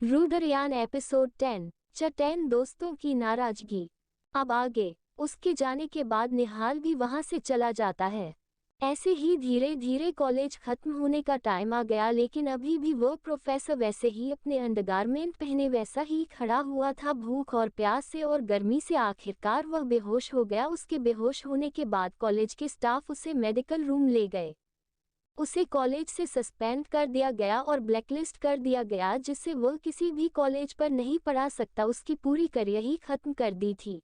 रुद्रयान episode 10 चटैन दोस्तों की नाराजगी। अब आगे उसके जाने के बाद निहाल भी वहां से चला जाता है। ऐसे ही धीरे धीरे कॉलेज खत्म होने का टाइम आ गया, लेकिन अभी भी वो प्रोफेसर वैसे ही अपने अंडरगारमेंट पहने वैसा ही खड़ा हुआ था, भूख और प्यास से और गर्मी से। आखिरकार वह बेहोश हो गया। उसके बेहोश होने के बाद कॉलेज के स्टाफ उसे मेडिकल रूम ले गए। उसे कॉलेज से सस्पेंड कर दिया गया और ब्लैकलिस्ट कर दिया गया, जिससे वह किसी भी कॉलेज पर नहीं पढ़ा सकता। उसकी पूरी करियर ही खत्म कर दी थी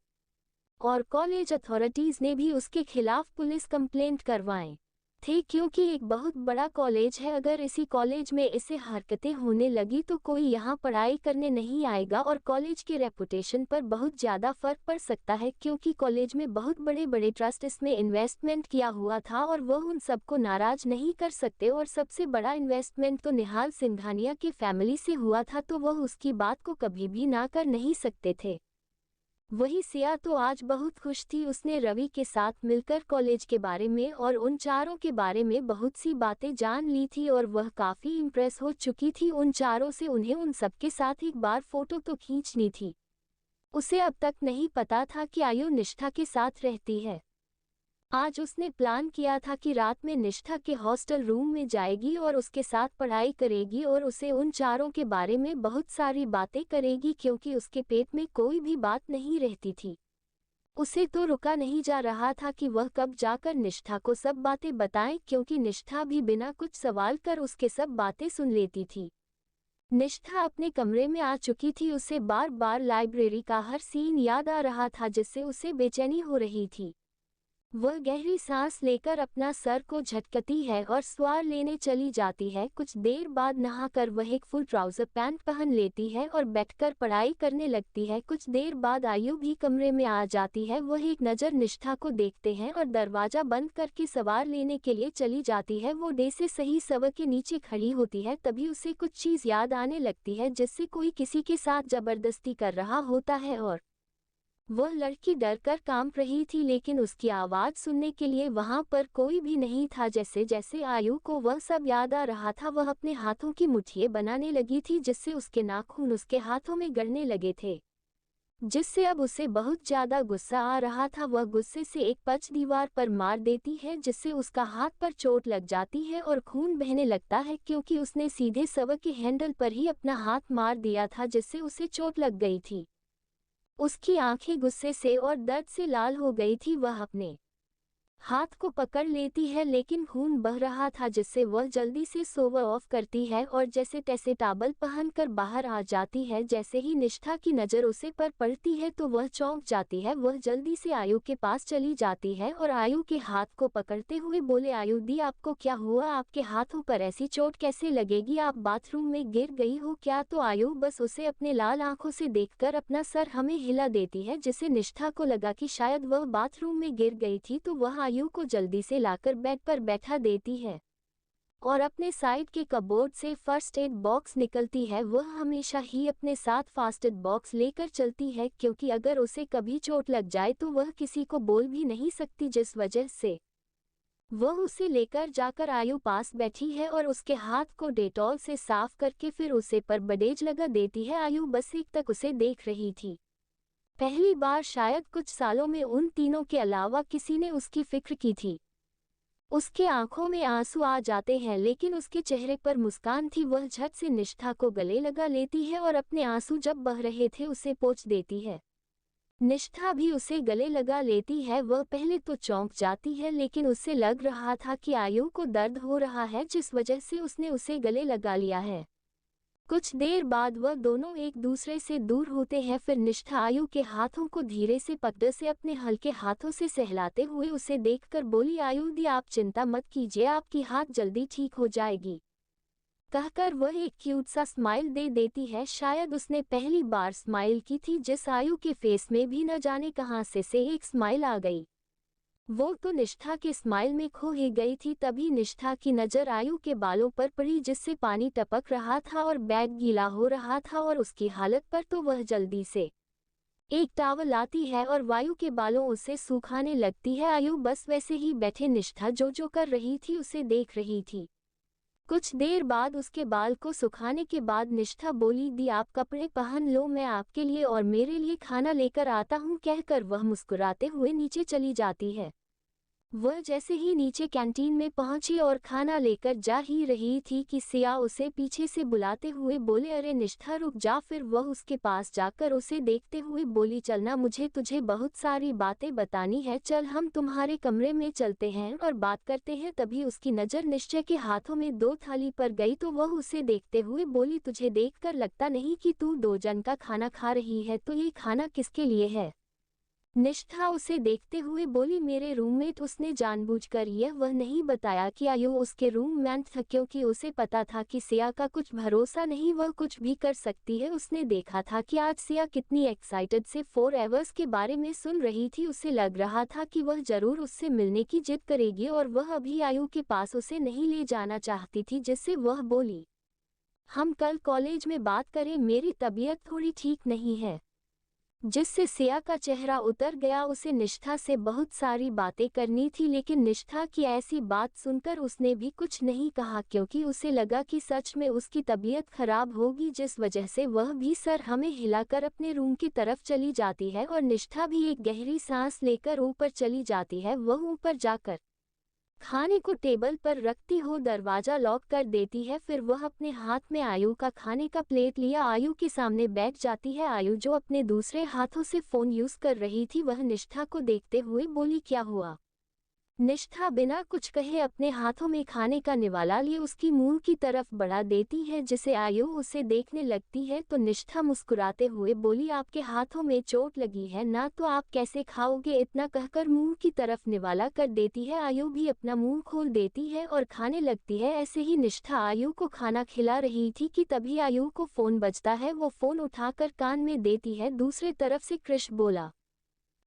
और कॉलेज अथॉरिटीज ने भी उसके खिलाफ पुलिस कंप्लेंट करवाए थे, क्योंकि एक बहुत बड़ा कॉलेज है। अगर इसी कॉलेज में ऐसे हरकतें होने लगी तो कोई यहाँ पढ़ाई करने नहीं आएगा और कॉलेज के रेपुटेशन पर बहुत ज़्यादा फर्क पड़ सकता है, क्योंकि कॉलेज में बहुत बड़े बड़े ट्रस्ट इसमें इन्वेस्टमेंट किया हुआ था और वह उन सबको नाराज नहीं कर सकते। और सबसे बड़ा इन्वेस्टमेंट तो निहाल सिंघानिया की फैमिली से हुआ था, तो वह उसकी बात को कभी भी ना कर नहीं सकते थे। वही सिया तो आज बहुत खुश थी। उसने रवि के साथ मिलकर कॉलेज के बारे में और उन चारों के बारे में बहुत सी बातें जान ली थी और वह काफ़ी इम्प्रेस हो चुकी थी उन चारों से। उन्हें उन सबके साथ एक बार फोटो तो खींचनी थी। उसे अब तक नहीं पता था कि आयु निष्ठा के साथ रहती है। आज उसने प्लान किया था कि रात में निष्ठा के हॉस्टल रूम में जाएगी और उसके साथ पढ़ाई करेगी और उसे उन चारों के बारे में बहुत सारी बातें करेगी, क्योंकि उसके पेट में कोई भी बात नहीं रहती थी। उसे तो रुका नहीं जा रहा था कि वह कब जाकर निष्ठा को सब बातें बताए, क्योंकि निष्ठा भी बिना कुछ सवाल कर उसके सब बातें सुन लेती थी। निष्ठा अपने कमरे में आ चुकी थी। उसे बार बार लाइब्रेरी का हर सीन याद आ रहा था, जिससे उसे बेचैनी हो रही थी। वह गहरी सांस लेकर अपना सर को झटकती है और स्वार लेने चली जाती है। कुछ देर बाद नहाकर वह एक फुल ट्राउजर पैंट पहन लेती है और बैठकर पढ़ाई करने लगती है। कुछ देर बाद आयु भी कमरे में आ जाती है। वह एक नज़र निष्ठा को देखते हैं और दरवाज़ा बंद करके सवार लेने के लिए चली जाती है। वो डे से सही सवा के नीचे खड़ी होती है, तभी उसे कुछ चीज़ याद आने लगती है, जिससे कोई किसी के साथ ज़बरदस्ती कर रहा होता है और वह लड़की डरकर कांप रही थी, लेकिन उसकी आवाज़ सुनने के लिए वहां पर कोई भी नहीं था। जैसे जैसे आयु को वह सब याद आ रहा था, वह अपने हाथों की मुट्ठियां बनाने लगी थी, जिससे उसके नाखून उसके हाथों में गड़ने लगे थे, जिससे अब उसे बहुत ज़्यादा गुस्सा आ रहा था। वह गुस्से से एक पंच दीवार पर मार देती है, जिससे उसका हाथ पर चोट लग जाती है और खून बहने लगता है, क्योंकि उसने सीधे सवा के हैंडल पर ही अपना हाथ मार दिया था, जिससे उसे चोट लग गई थी। उसकी आंखें गुस्से से और दर्द से लाल हो गई थी। वह अपने हाथ को पकड़ लेती है, लेकिन खून बह रहा था, जिससे वह जल्दी से सोवर ऑफ करती है और जैसे तैसे टावल पहनकर बाहर आ जाती है। जैसे ही निष्ठा की नज़र उसे पर पड़ती है तो वह चौंक जाती है। वह जल्दी से आयु के पास चली जाती है और आयु के हाथ को पकड़ते हुए बोले, आयु दी, आपको क्या हुआ? आपके हाथों पर ऐसी चोट कैसे लगेगी? आप बाथरूम में गिर गई हो क्या? तो आयु बस उसे अपने लाल आंखों से देखकर अपना सर हमें हिला देती है, जिससे निष्ठा को लगा कि शायद वह बाथरूम में गिर गई थी। तो वह आयु को जल्दी से लाकर बेड पर बैठा देती है और अपने साइड के कबोर्ड से फर्स्ट एड बॉक्स निकलती है। वह हमेशा ही अपने साथ फर्स्ट एड बॉक्स लेकर चलती है, क्योंकि अगर उसे कभी चोट लग जाए तो वह किसी को बोल भी नहीं सकती, जिस वजह से वह उसे लेकर जाकर आयु पास बैठी है और उसके हाथ को डेटॉल से साफ करके फिर उसे पर बैंडेज लगा देती है। आयु बस एक तक उसे देख रही थी। पहली बार शायद कुछ सालों में उन तीनों के अलावा किसी ने उसकी फिक्र की थी। उसके आंखों में आंसू आ जाते हैं, लेकिन उसके चेहरे पर मुस्कान थी। वह झट से निष्ठा को गले लगा लेती है और अपने आंसू जब बह रहे थे उसे पोंछ देती है। निष्ठा भी उसे गले लगा लेती है। वह पहले तो चौंक जाती है, लेकिन उसे लग रहा था कि आयु को दर्द हो रहा है, जिस वजह से उसने उसे गले लगा लिया है। कुछ देर बाद वह दोनों एक दूसरे से दूर होते हैं। फिर निष्ठा आयु के हाथों को धीरे से पकड़ से अपने हल्के हाथों से सहलाते हुए उसे देखकर बोली, आयु दी, आप चिंता मत कीजिए, आपकी हाथ जल्दी ठीक हो जाएगी। कहकर वह एक क्यूट सा स्माइल दे देती है। शायद उसने पहली बार स्माइल की थी, जिस आयु के फेस में भी न जाने कहां से एक स्माइल आ गई। वो तो निष्ठा के स्माइल में खो ही गई थी। तभी निष्ठा की नज़र आयु के बालों पर पड़ी, जिससे पानी टपक रहा था और बैग गीला हो रहा था और उसकी हालत पर तो वह जल्दी से एक टॉवल लाती है और वायु के बालों उसे सुखाने लगती है। आयु बस वैसे ही बैठे निष्ठा जो जो कर रही थी उसे देख रही थी। कुछ देर बाद उसके बाल को सुखाने के बाद निष्ठा बोली, दी आप कपड़े पहन लो, मैं आपके लिए और मेरे लिए खाना लेकर आता हूँ, कहकर वह मुस्कुराते हुए नीचे चली जाती है। वह जैसे ही नीचे कैंटीन में पहुंची और खाना लेकर जा ही रही थी कि सिया उसे पीछे से बुलाते हुए बोले, अरे निष्ठा रुक जा। फिर वह उसके पास जाकर उसे देखते हुए बोली, चलना, मुझे तुझे बहुत सारी बातें बतानी है, चल हम तुम्हारे कमरे में चलते हैं और बात करते हैं। तभी उसकी नज़र निश्चय के हाथों में 2 थाली पर गई तो वह उसे देखते हुए बोली, तुझे देखकर लगता नहीं कि तू 2 जन का खाना खा रही है, तो ये खाना किसके लिए है? निष्ठा उसे देखते हुए बोली, मेरे रूममेट। उसने जानबूझकर यह वह नहीं बताया कि आयु उसके रूममेट था, क्योंकि उसे पता था कि सिया का कुछ भरोसा नहीं, वह कुछ भी कर सकती है। उसने देखा था कि आज सिया कितनी एक्साइटेड से 4 Hours के बारे में सुन रही थी। उसे लग रहा था कि वह जरूर उससे मिलने की जिद करेगी और वह अभी आयु के पास उसे नहीं ले जाना चाहती थी, जिससे वह बोली, हम कल कॉलेज में बात करें, मेरी तबीयत थोड़ी ठीक नहीं है। जिससे सिया का चेहरा उतर गया। उसे निष्ठा से बहुत सारी बातें करनी थी, लेकिन निष्ठा की ऐसी बात सुनकर उसने भी कुछ नहीं कहा, क्योंकि उसे लगा कि सच में उसकी तबीयत खराब होगी, जिस वजह से वह भी सर हमें हिलाकर अपने रूम की तरफ चली जाती है और निष्ठा भी एक गहरी सांस लेकर ऊपर चली जाती है। वह ऊपर जाकर खाने को टेबल पर रखती हो दरवाजा लॉक कर देती है। फिर वह अपने हाथ में आयु का खाने का प्लेट लिया आयु के सामने बैठ जाती है। आयु जो अपने दूसरे हाथों से फोन यूज कर रही थी, वह निष्ठा को देखते हुए बोली, क्या हुआ? निष्ठा बिना कुछ कहे अपने हाथों में खाने का निवाला लिए उसकी मुंह की तरफ बढ़ा देती है, जिसे आयु उसे देखने लगती है। तो निष्ठा मुस्कुराते हुए बोली, आपके हाथों में चोट लगी है ना, तो आप कैसे खाओगे? इतना कहकर मुंह की तरफ निवाला कर देती है। आयु भी अपना मुंह खोल देती है और खाने लगती है। ऐसे ही निष्ठा आयु को खाना खिला रही थी कि तभी आयु को फोन बजता है। वो फोन उठाकर कान में देती है। दूसरे तरफ से कृष बोला,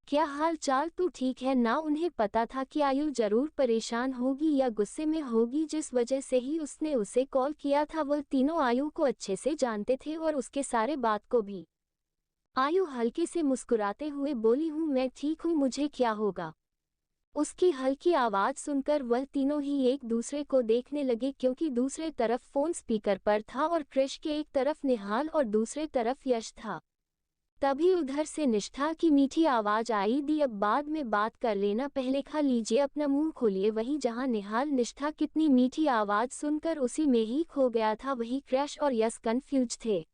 क्या हाल चाल, तू ठीक है ना? उन्हें पता था कि आयु जरूर परेशान होगी या गुस्से में होगी, जिस वजह से ही उसने उसे कॉल किया था। वह तीनों आयु को अच्छे से जानते थे और उसके सारे बात को भी। आयु हल्के से मुस्कुराते हुए बोली, हूँ मैं ठीक हूँ, मुझे क्या होगा? उसकी हल्की आवाज सुनकर वह तीनों ही एक दूसरे को देखने लगे, क्योंकि दूसरे तरफ फोन स्पीकर पर था और कृष के एक तरफ निहाल और दूसरे तरफ यश था। तभी उधर से निष्ठा की मीठी आवाज आई, दी अब बाद में बात कर लेना, पहले खा लीजिए, अपना मुंह खोलिए। वहीं जहां निहाल निष्ठा कितनी मीठी आवाज सुनकर उसी में ही खो गया था, वहीं क्रैश और यश कंफ्यूज थे।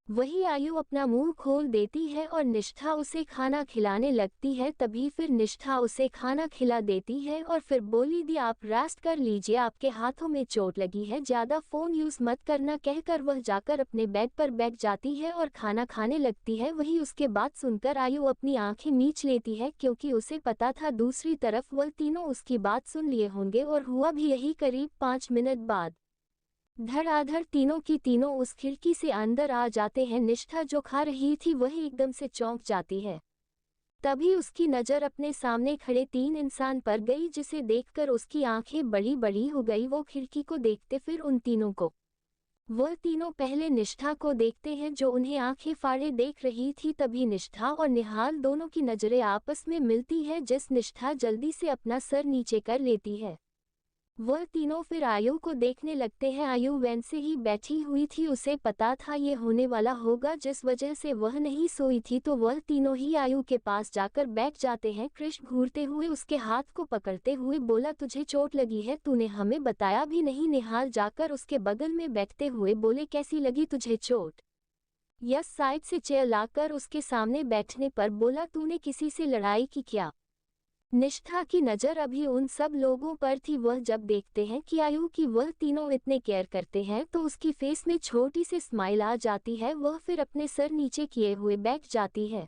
वही आयु अपना मुंह खोल देती है और निष्ठा उसे खाना खिलाने लगती है। तभी फिर निष्ठा उसे खाना खिला देती है और फिर बोली, दी आप रेस्ट कर लीजिए, आपके हाथों में चोट लगी है, ज्यादा फोन यूज मत करना, कहकर वह जाकर अपने बेड पर बैठ जाती है और खाना खाने लगती है। वही उसके बात सुनकर आयु अपनी आंखें मीच लेती है, क्योंकि उसे पता था दूसरी तरफ वह तीनों उसकी बात सुन लिए होंगे। और हुआ भी यही। करीब 5 मिनट बाद धड़ाधड़ तीनों की तीनों उस खिड़की से अंदर आ जाते हैं। निष्ठा जो खा रही थी वह एकदम से चौंक जाती है। तभी उसकी नज़र अपने सामने खड़े 3 इंसान पर गई, जिसे देखकर उसकी आंखें बड़ी बड़ी हो गई। वो खिड़की को देखते फिर उन तीनों को। वह तीनों पहले निष्ठा को देखते हैं, जो उन्हें आंखें फाड़े देख रही थी। तभी निष्ठा और निहाल दोनों की नज़रें आपस में मिलती है, जिस निष्ठा जल्दी से अपना सर नीचे कर लेती है। वह तीनों फिर आयु को देखने लगते हैं। आयु वैसे ही बैठी हुई थी, उसे पता था ये होने वाला होगा, जिस वजह से वह नहीं सोई थी। तो वह तीनों ही आयु के पास जाकर बैठ जाते हैं। कृष घूरते हुए उसके हाथ को पकड़ते हुए बोला, तुझे चोट लगी है, तूने हमें बताया भी नहीं। निहाल जाकर उसके बगल में बैठते हुए बोले, कैसी लगी तुझे चोट? यश साइड से चेयर लाकर उसके सामने बैठने पर बोला, तूने किसी से लड़ाई की क्या? निष्ठा की नज़र अभी उन सब लोगों पर थी। वह जब देखते हैं कि आयु की वह तीनों इतने केयर करते हैं, तो उसकी फेस में छोटी सी स्माइल आ जाती है। वह फिर अपने सर नीचे किए हुए बैठ जाती है।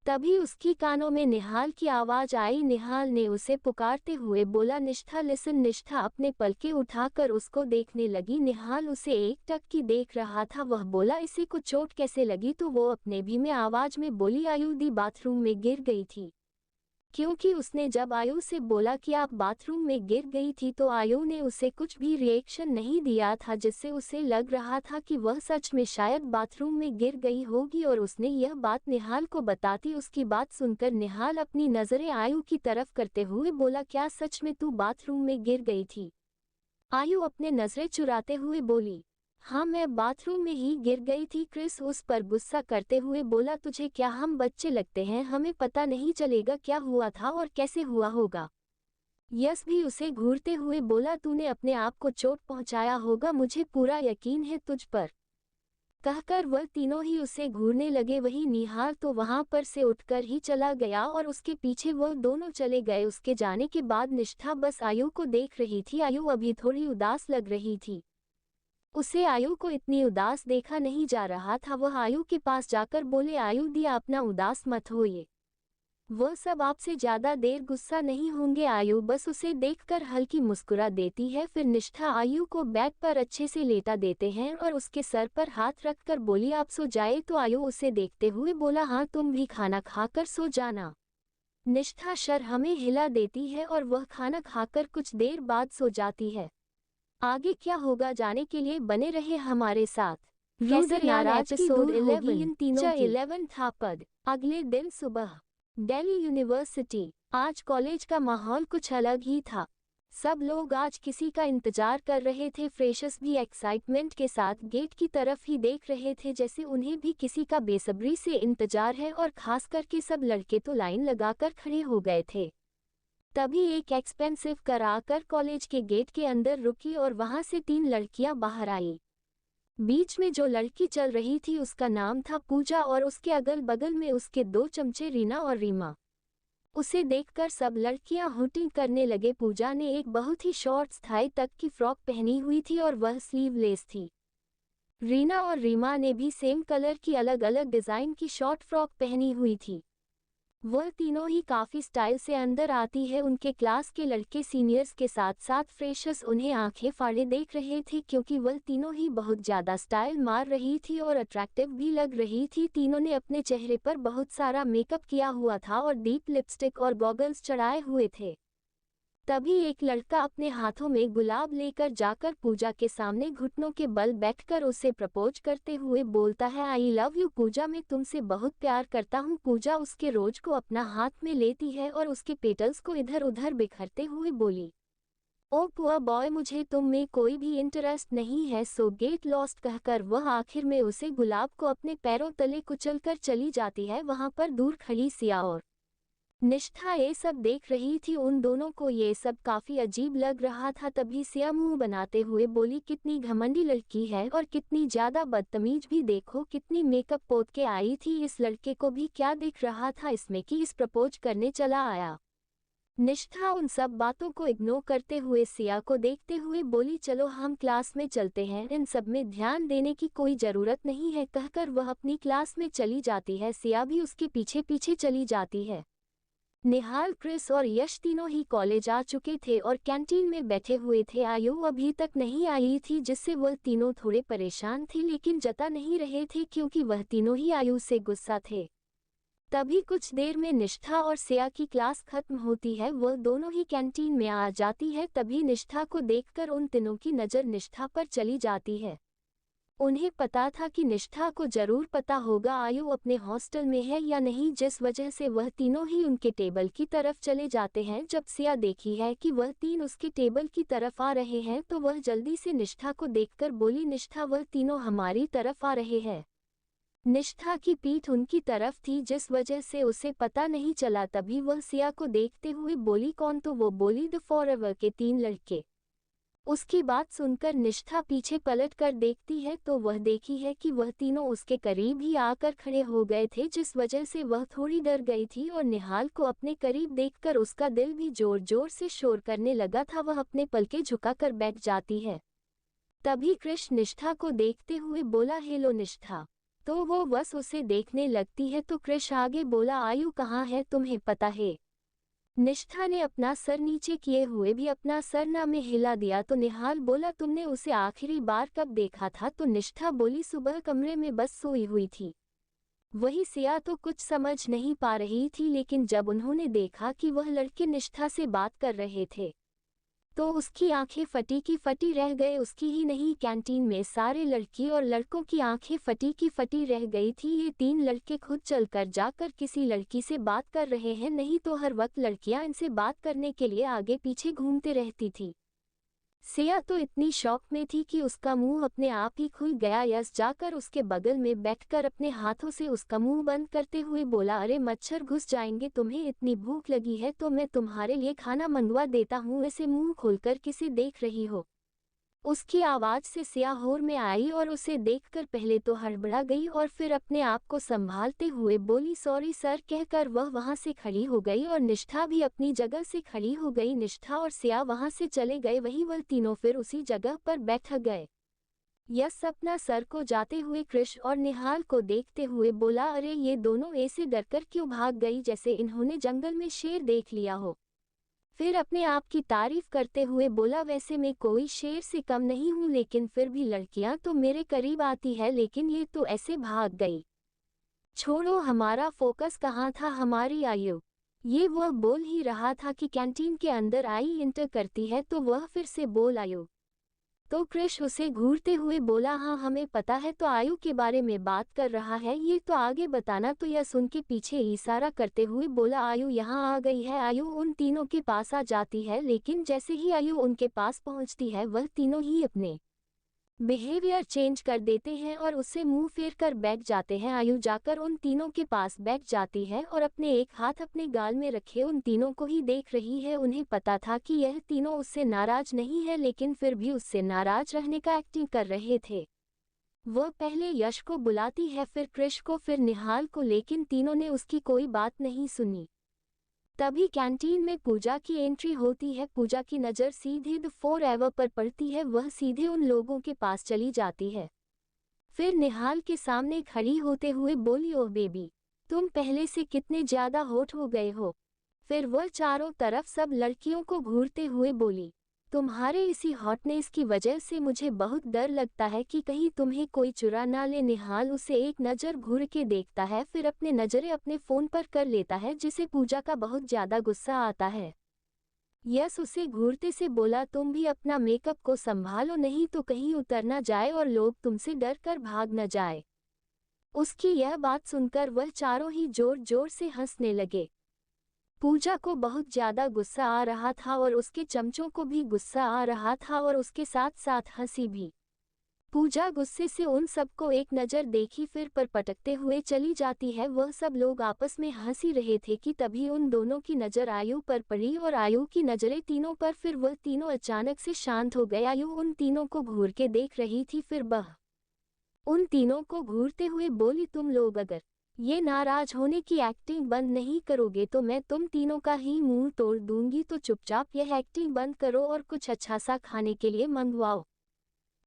तभी उसकी कानों में निहाल की आवाज आई। निहाल ने उसे पुकारते हुए बोला, निष्ठा लिसन। निष्ठा अपने पलके उठाकर उसको देखने लगी। निहाल उसे एक टक की देख रहा था। वह बोला, इसे को चोट कैसे लगी? तो वो अपने भी में आवाज में बोली, आयु दी बाथरूम में गिर गई थी। क्योंकि उसने जब आयु से बोला कि आप बाथरूम में गिर गई थी, तो आयु ने उसे कुछ भी रिएक्शन नहीं दिया था, जिससे उसे लग रहा था कि वह सच में शायद बाथरूम में गिर गई होगी और उसने यह बात निहाल को बताती। उसकी बात सुनकर निहाल अपनी नज़रें आयु की तरफ करते हुए बोला, क्या सच में तू बाथरूम में गिर गई थी? आयु अपने नजरें चुराते हुए बोली, हाँ मैं बाथरूम में ही गिर गई थी। क्रिस उस पर गुस्सा करते हुए बोला, तुझे क्या हम बच्चे लगते हैं? हमें पता नहीं चलेगा क्या हुआ था और कैसे हुआ होगा। यश भी उसे घूरते हुए बोला, तूने अपने आप को चोट पहुंचाया होगा, मुझे पूरा यकीन है तुझ पर। कहकर वह तीनों ही उसे घूरने लगे। वही निहाल तो वहां पर से उठकर ही चला गया और उसके पीछे वह दोनों चले गए। उसके जाने के बाद निष्ठा बस आयु को देख रही थी। आयु अभी थोड़ी उदास लग रही थी। उसे आयु को इतनी उदास देखा नहीं जा रहा था। वह आयु के पास जाकर बोले, आयु दिया अपना उदास मत होइए, वह सब आपसे ज्यादा देर गुस्सा नहीं होंगे। आयु बस उसे देखकर हल्की मुस्कुरा देती है। फिर निष्ठा आयु को बेड पर अच्छे से लेटा देते हैं और उसके सर पर हाथ रखकर बोली, आप सो जाए। तो आयु उसे देखते हुए बोला, हाँ तुम भी खाना खाकर सो जाना। निष्ठा सर हमें हिला देती है और वह खाना खाकर कुछ देर बाद सो जाती है। आगे क्या होगा जाने के लिए बने रहे हमारे साथ। कैसे नाराज एपिसोड 11 इन तीनों 11 था पद। अगले दिन सुबह दिल्ली यूनिवर्सिटी। आज कॉलेज का माहौल कुछ अलग ही था। सब लोग आज किसी का इंतजार कर रहे थे। फ्रेशर्स भी एक्साइटमेंट के साथ गेट की तरफ ही देख रहे थे, जैसे उन्हें भी किसी का बेसब्री से इंतजार है। और खास करके सब लड़के तो लाइन लगाकर खड़े हो गए थे। तभी एक एक्सपेंसिव कार आकर कॉलेज के गेट के अंदर रुकी और वहां से 3 लड़कियां बाहर आई। बीच में जो लड़की चल रही थी उसका नाम था पूजा और उसके अगल बगल में उसके 2 चमचे रीना और रीमा। उसे देखकर सब लड़कियां हुटिंग करने लगे। पूजा ने एक बहुत ही शॉर्ट थाई तक की फ्रॉक पहनी हुई थी और वह स्लीवलेस थी। रीना और रीमा ने भी सेम कलर की अलग अलग डिजाइन की शॉर्ट फ्रॉक पहनी हुई थी। वह तीनों ही काफी स्टाइल से अंदर आती है। उनके क्लास के लड़के सीनियर्स के साथ साथ फ्रेशर्स उन्हें आंखें फाड़े देख रहे थे, क्योंकि वह तीनों ही बहुत ज्यादा स्टाइल मार रही थी और अट्रैक्टिव भी लग रही थी। तीनों ने अपने चेहरे पर बहुत सारा मेकअप किया हुआ था और डीप लिपस्टिक और गॉगल्स चढ़ाए हुए थे। तभी एक लड़का अपने हाथों में गुलाब लेकर जाकर पूजा के सामने घुटनों के बल बैठकर उसे प्रपोज करते हुए बोलता है, आई लव यू पूजा, मैं तुमसे बहुत प्यार करता हूँ। पूजा उसके रोज को अपना हाथ में लेती है और उसके पेटल्स को इधर उधर बिखरते हुए बोली, ओ पुअर बॉय, मुझे तुम में कोई भी इंटरेस्ट नहीं है, सो गेट लॉस्ट। कहकर वह आखिर में उसे गुलाब को अपने पैरों तले कुचलकर चली जाती है। वहां पर दूर खड़ी सिया और निष्ठा ये सब देख रही थी। उन दोनों को ये सब काफी अजीब लग रहा था। तभी सिया मुंह बनाते हुए बोली, कितनी घमंडी लड़की है और कितनी ज्यादा बदतमीज भी, देखो कितनी मेकअप पोत के आई थी। इस लड़के को भी क्या दिख रहा था इसमें कि इस प्रपोज करने चला आया। निष्ठा उन सब बातों को इग्नोर करते हुए सिया को देखते हुए बोली, चलो हम क्लास में चलते हैं, इन सब में ध्यान देने की कोई जरूरत नहीं है। कहकर वह अपनी क्लास में चली जाती है। सिया भी उसके पीछे पीछे चली जाती है। निहाल, क्रिस और यश तीनों ही कॉलेज आ चुके थे और कैंटीन में बैठे हुए थे। आयु अभी तक नहीं आई थी, जिससे वह तीनों थोड़े परेशान थे, लेकिन जता नहीं रहे थे क्योंकि वह तीनों ही आयु से गुस्सा थे। तभी कुछ देर में निष्ठा और सिया की क्लास खत्म होती है। वह दोनों ही कैंटीन में आ जाती है। तभी निष्ठा को देखकर उन तीनों की नज़र निष्ठा पर चली जाती है। उन्हें पता था कि निष्ठा को जरूर पता होगा आयु अपने हॉस्टल में है या नहीं, जिस वजह से वह तीनों ही उनके टेबल की तरफ चले जाते हैं। जब सिया देखी है कि वह 3 उसके टेबल की तरफ आ रहे हैं तो वह जल्दी से निष्ठा को देखकर बोली, निष्ठा वह तीनों हमारी तरफ आ रहे हैं। निष्ठा की पीठ उनकी तरफ थी, जिस वजह से उसे पता नहीं चला। तभी वह सिया को देखते हुए बोली, कौन? तो वो बोली, द फॉरएवर के 3 लड़के। उसकी बात सुनकर निष्ठा पीछे पलट कर देखती है तो वह देखी है कि वह तीनों उसके करीब ही आकर खड़े हो गए थे, जिस वजह से वह थोड़ी डर गई थी और निहाल को अपने करीब देखकर उसका दिल भी जोर जोर से शोर करने लगा था। वह अपने पलके झुकाकर बैठ जाती है। तभी कृष्ण निष्ठा को देखते हुए बोला, हेलो निष्ठा। तो वो बस उसे देखने लगती है तो कृष्ण आगे बोला, आयु कहाँ है, तुम्हें पता है? निष्ठा ने अपना सर नीचे किए हुए भी अपना सर ना में हिला दिया तो निहाल बोला, तुमने उसे आखिरी बार कब देखा था? तो निष्ठा बोली, सुबह कमरे में बस सोई हुई थी। वही सिया तो कुछ समझ नहीं पा रही थी, लेकिन जब उन्होंने देखा कि वह लड़के निष्ठा से बात कर रहे थे तो उसकी आंखें फटी की फटी रह गए। उसकी ही नहीं, कैंटीन में सारे लड़की और लड़कों की आंखें फटी की फटी रह गई थी। ये 3 लड़के खुद चलकर जाकर किसी लड़की से बात कर रहे हैं, नहीं तो हर वक्त लड़कियां इनसे बात करने के लिए आगे पीछे घूमते रहती थी। सिया तो इतनी शौक में थी कि उसका मुंह अपने आप ही खुल गया। यश जाकर उसके बगल में बैठकर अपने हाथों से उसका मुंह बंद करते हुए बोला, अरे मच्छर घुस जाएंगे, तुम्हें इतनी भूख लगी है तो मैं तुम्हारे लिए खाना मंगवा देता हूँ, ऐसे मुंह खोलकर किसे देख रही हो। उसकी आवाज से सिया होर में आई और उसे देखकर पहले तो हड़बड़ा गई और फिर अपने आप को संभालते हुए बोली, सॉरी सर कहकर वह वहां से खड़ी हो गई और निष्ठा भी अपनी जगह से खड़ी हो गई। निष्ठा और सिया वहां से चले गए, वहीं वह तीनों फिर उसी जगह पर बैठ गए। यश अपना सर को जाते हुए कृष और निहाल को देखते हुए बोला, अरे ये दोनों ऐसे डरकर क्यों भाग गई जैसे इन्होंने जंगल में शेर देख लिया हो। फिर अपने आप की तारीफ करते हुए बोला, वैसे मैं कोई शेर से कम नहीं हूं, लेकिन फिर भी लड़कियां तो मेरे करीब आती है, लेकिन ये तो ऐसे भाग गई। छोड़ो, हमारा फोकस कहाँ था, हमारी आयु। ये वह बोल ही रहा था कि कैंटीन के अंदर आई इंटर करती है तो वह फिर से बोल, आयु। तो कृष उसे घूरते हुए बोला, हाँ हमें पता है, तो आयु के बारे में बात कर रहा है, ये तो आगे बताना। तो यह सुन के पीछे इशारा करते हुए बोला, आयु यहाँ आ गई है। आयु उन तीनों के पास आ जाती है, लेकिन जैसे ही आयु उनके पास पहुँचती है वह तीनों ही अपने बिहेवियर चेंज कर देते हैं और उससे मुंह फेर कर बैठ जाते हैं। आयु जाकर उन तीनों के पास बैठ जाती है और अपने एक हाथ अपने गाल में रखे उन तीनों को ही देख रही है। उन्हें पता था कि यह तीनों उससे नाराज नहीं है, लेकिन फिर भी उससे नाराज रहने का एक्टिंग कर रहे थे। वह पहले यश को बुलाती है, फिर कृष को, फिर निहाल को, लेकिन तीनों ने उसकी कोई बात नहीं सुनी। तभी कैंटीन में पूजा की एंट्री होती है। पूजा की नज़र सीधे द फॉरएवर पर पड़ती है, वह सीधे उन लोगों के पास चली जाती है। फिर निहाल के सामने खड़ी होते हुए बोली, ओह बेबी, तुम पहले से कितने ज़्यादा हॉट हो गए हो। फिर वह चारों तरफ सब लड़कियों को घूरते हुए बोली, तुम्हारे इसी हॉटनेस की वजह से मुझे बहुत डर लगता है कि कहीं तुम्हें कोई चुरा ना ले। निहाल उसे एक नज़र घूर के देखता है, फिर अपने नज़रें अपने फ़ोन पर कर लेता है, जिसे पूजा का बहुत ज़्यादा गुस्सा आता है। यस उसे घूरते से बोला, तुम भी अपना मेकअप को संभालो, नहीं तो कहीं उतर ना जाए और लोग तुमसे डर कर भाग न जाए। उसकी यह बात सुनकर वह चारों ही जोर जोर से हंसने लगे। पूजा को बहुत ज़्यादा गुस्सा आ रहा था और उसके चमचों को भी गुस्सा आ रहा था और उसके साथ साथ हंसी भी। पूजा गुस्से से उन सबको एक नज़र देखी, फिर पर पटकते हुए चली जाती है। वह सब लोग आपस में हंसी रहे थे कि तभी उन दोनों की नज़र आयु पर पड़ी और आयु की नज़रें तीनों पर। फिर वह तीनों अचानक से शांत हो गए। आयु उन तीनों को घूर के देख रही थी, फिर वह उन तीनों को घूरते हुए बोली, तुम लोग अगर ये नाराज होने की एक्टिंग बंद नहीं करोगे तो मैं तुम तीनों का ही मुंह तोड़ दूंगी, तो चुपचाप यह एक्टिंग बंद करो और कुछ अच्छा सा खाने के लिए मंगवाओ।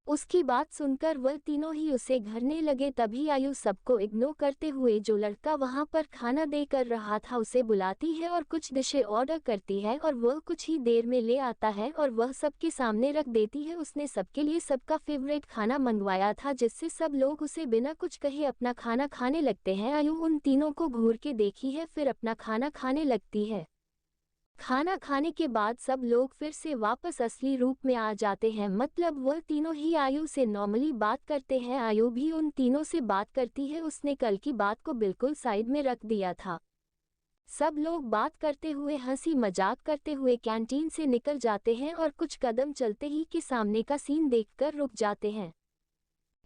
उसकी बात सुनकर वह तीनों ही उसे घेरने लगे। तभी आयु सबको इग्नोर करते हुए जो लड़का वहां पर खाना दे कर रहा था उसे बुलाती है और कुछ डिशें ऑर्डर करती है और वह कुछ ही देर में ले आता है और वह सबके सामने रख देती है। उसने सबके लिए सबका फेवरेट खाना मंगवाया था, जिससे सब लोग उसे बिना कुछ कहे अपना खाना खाने लगते हैं। आयु उन तीनों को घूर के देखी है, फिर अपना खाना खाने लगती है। खाना खाने के बाद सब लोग फिर से वापस असली रूप में आ जाते हैं, मतलब वह तीनों ही आयु से नॉर्मली बात करते हैं। आयु भी उन तीनों से बात करती है, उसने कल की बात को बिल्कुल साइड में रख दिया था। सब लोग बात करते हुए हंसी मजाक करते हुए कैंटीन से निकल जाते हैं और कुछ कदम चलते ही के सामने का सीन देखकर रुक जाते हैं।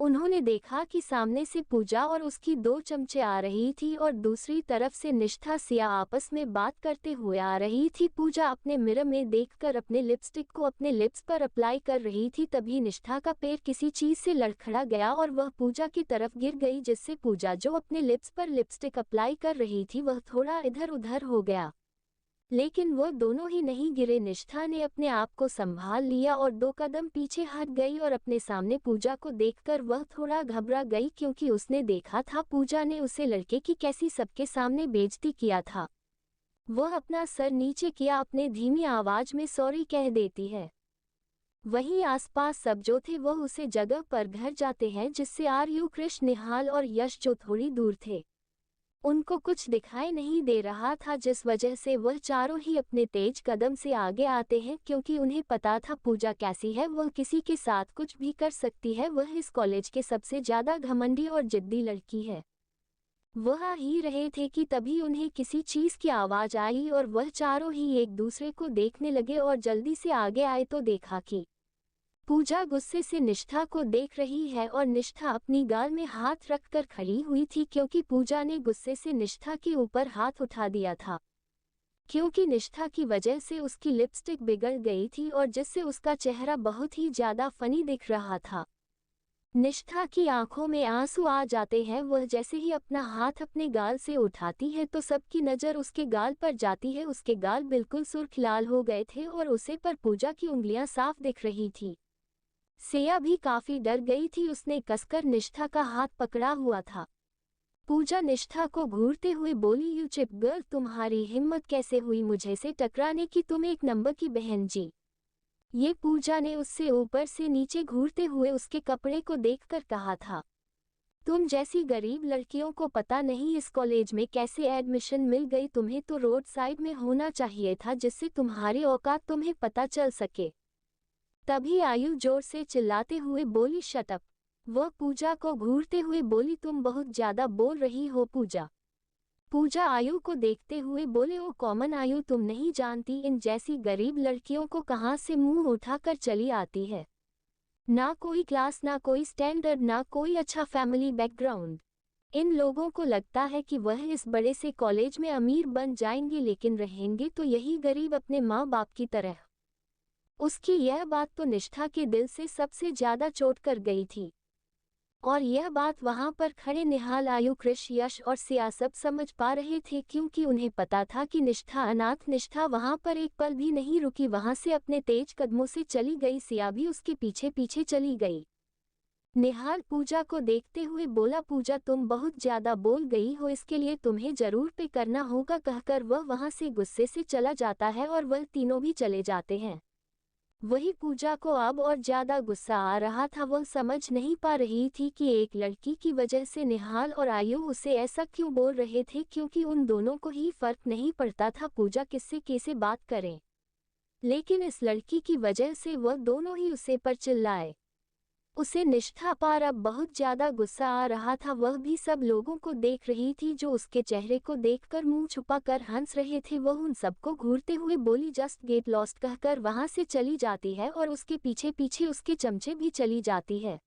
उन्होंने देखा कि सामने से पूजा और उसकी दो चमचे आ रही थी और दूसरी तरफ से निष्ठा सिया आपस में बात करते हुए आ रही थी। पूजा अपने मिरर में देखकर अपने लिपस्टिक को अपने लिप्स पर अप्लाई कर रही थी, तभी निष्ठा का पैर किसी चीज से लड़खड़ा गया और वह पूजा की तरफ गिर गई, जिससे पूजा जो अपने लिप्स पर लिपस्टिक अप्लाई कर रही थी वह थोड़ा इधर उधर हो गया, लेकिन वह दोनों ही नहीं गिरे। निष्ठा ने अपने आप को संभाल लिया और दो कदम पीछे हट गई और अपने सामने पूजा को देखकर वह थोड़ा घबरा गई, क्योंकि उसने देखा था पूजा ने उसे लड़के की कैसी सबके सामने बेइज्जती किया था। वह अपना सर नीचे किया, अपने धीमी आवाज में सॉरी कह देती है। वहीं आसपास सब जो थे वह उसे जगह पर घर जाते हैं, जिससे आर्यू, कृष, निहाल और यश जो थोड़ी दूर थे उनको कुछ दिखाई नहीं दे रहा था, जिस वजह से वह चारों ही अपने तेज कदम से आगे आते हैं, क्योंकि उन्हें पता था पूजा कैसी है, वह किसी के साथ कुछ भी कर सकती है। वह इस कॉलेज के सबसे ज्यादा घमंडी और जिद्दी लड़की है। वह आ ही रहे थे कि तभी उन्हें किसी चीज की आवाज आई और वह चारों ही एक दूसरे को देखने लगे और जल्दी से आगे आए तो देखा कि पूजा गुस्से से निष्ठा को देख रही है और निष्ठा अपनी गाल में हाथ रखकर खड़ी हुई थी क्योंकि पूजा ने गुस्से से निष्ठा के ऊपर हाथ उठा दिया था। क्योंकि निष्ठा की वजह से उसकी लिपस्टिक बिगड़ गई थी और जिससे उसका चेहरा बहुत ही ज्यादा फनी दिख रहा था। निष्ठा की आंखों में आंसू आ जाते हैं। वह जैसे ही अपना हाथ अपने गाल से उठाती है तो सबकी नज़र उसके गाल पर जाती है। उसके गाल बिल्कुल सुर्ख लाल हो गए थे और उसे पर पूजा की उंगलियां साफ दिख रही थी। सिया भी काफी डर गई थी। उसने कसकर निष्ठा का हाथ पकड़ा हुआ था। पूजा निष्ठा को घूरते हुए बोली, यू चिप गर्ल, तुम्हारी हिम्मत कैसे हुई मुझे से टकराने की, तुम एक नंबर की बहन जी। ये पूजा ने उससे ऊपर से नीचे घूरते हुए उसके कपड़े को देखकर कहा था। तुम जैसी गरीब लड़कियों को पता नहीं इस कॉलेज में कैसे एडमिशन मिल गई। तुम्हें तो रोड साइड में होना चाहिए था जिससे तुम्हारी औकात तुम्हें पता चल सके। तभी आयु जोर से चिल्लाते हुए बोली, शट अप। वह पूजा को घूरते हुए बोली, तुम बहुत ज्यादा बोल रही हो पूजा। पूजा आयु को देखते हुए बोले, ओ कॉमन आयु, तुम नहीं जानती इन जैसी गरीब लड़कियों को कहाँ से मुंह उठाकर चली आती है। ना कोई क्लास, ना कोई स्टैंडर्ड, ना कोई अच्छा फैमिली बैकग्राउंड। इन लोगों को लगता है कि वह इस बड़े से कॉलेज में अमीर बन जाएंगे लेकिन रहेंगे तो यही गरीब अपने माँ बाप की तरह। उसकी यह बात तो निष्ठा के दिल से सबसे ज्यादा चोट कर गई थी। और यह बात वहां पर खड़े निहाल, आयु, कृष, यश और सिया सब समझ पा रहे थे क्योंकि उन्हें पता था कि निष्ठा अनाथ। निष्ठा वहां पर एक पल भी नहीं रुकी, वहां से अपने तेज कदमों से चली गई। सिया भी उसके पीछे पीछे चली गई। निहाल पूजा को देखते हुए बोला, पूजा तुम बहुत ज्यादा बोल गई हो, इसके लिए तुम्हें जरूर पे करना होगा, कहकर वह वहां से गुस्से से चला जाता है और वह तीनों भी चले जाते हैं। वही पूजा को अब और ज्यादा गुस्सा आ रहा था। वह समझ नहीं पा रही थी कि एक लड़की की वजह से निहाल और आयु उसे ऐसा क्यों बोल रहे थे क्योंकि उन दोनों को ही फर्क नहीं पड़ता था पूजा किससे कैसे बात करे। लेकिन इस लड़की की वजह से वह दोनों ही उसे पर चिल्लाए। उसे निष्ठा पर अब बहुत ज्यादा गुस्सा आ रहा था। वह भी सब लोगों को देख रही थी जो उसके चेहरे को देखकर मुंह छुपाकर हंस रहे थे। वह उन सबको घूरते हुए बोली, जस्ट गेट लॉस्ट, कहकर वहां से चली जाती है और उसके पीछे पीछे उसके चमचे भी चली जाती है।